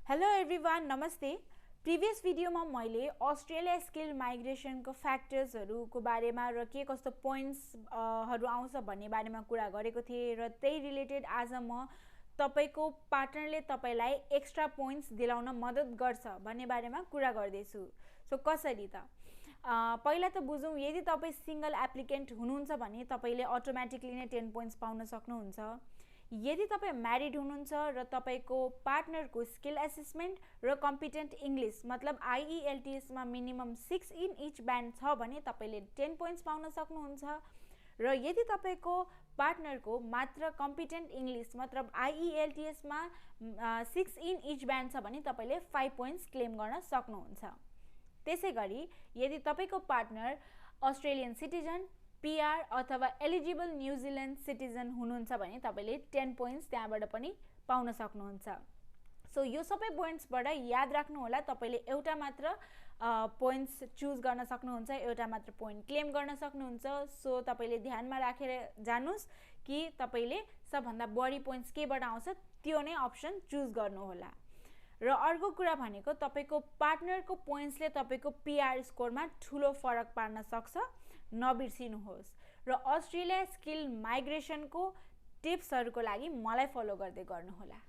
Hello everyone, नमस्ते। Previous भिडियोमा मैले अस्ट्रेलिया स्किल माइग्रेसनको फ्याक्टर्सहरूको बारेमा र के कस्तो पोइन्ट्सहरू आउँछ भन्ने बारेमा कुरा गरेको थिएँ र त्यही रिलेटेड आज म तपाईको पार्टनरले तपाईलाई एक्स्ट्रा पोइन्ट्स दिलाउन मद्दत गर्छ भन्ने बारेमा कुरा गर्दैछु। सो कसरी त पहिला त बुझौँ, यदि तपाईँ सिंगल एप्लिकेन्ट हुनुहुन्छ भने तपाईले अटोमेटिकली नै 10 पोइन्ट्स पाउन सक्नुहुन्छ। यदि तपाईँ म्यारिड हुनुहुन्छ र तपाईको पार्टनरको स्किल एसेसमेन्ट र कम्पिटेन्ट इङ्ग्लिस मतलब आइइएलटिएसमा मिनिमम 6 इन इच ब्यान्ड छ भने तपाईले 10 पोइन्ट्स पाउन सक्नुहुन्छ। र यदि तपाईको पार्टनरको मात्र कम्पिटेन्ट इङ्ग्लिस मतलब आइइएलटिएसमा 6 इन इच ब्यान्ड छ भने तपाईले 5 पोइन्ट्स क्लेम गर्न सक्नुहुन्छ। त्यसै गरी यदि तपाईको पार्टनर अस्ट्रेलियन सिटिजन, पिआर अथवा एलिजिबल न्युजिल्यान्ड सिटिजन हुनुहुन्छ भने तपाईले 10 पोइन्ट्स त्यहाँबाट पनि पाउन सक्नुहुन्छ। सो यो सबै पोइन्ट्सबाट याद राख्नु होला, तपाईले एउटा मात्र पोइन्ट्स चुज गर्न सक्नुहुन्छ, एउटा मात्र पोइन्ट क्लेम गर्न सक्नुहुन्छ। सो तपाईले ध्यानमा राखेर जानुस् कि तपाईले सबभन्दा बढी पोइन्ट्स केबाट आउँछ त्यो नै अप्सन चुज गर्नु होला। र अर्को कुरा भनेको तपाईको पार्टनरको पोइन्ट्सले तपाईको पिआर स्कोरमा ठुलो फरक पार्न सक्छ, नबिर्सिनुहोस्। र अस्ट्रेलिया स्किल माइग्रेसनको टिप्सहरूको लागि मलाई फलो गर्दै गर्नुहोला।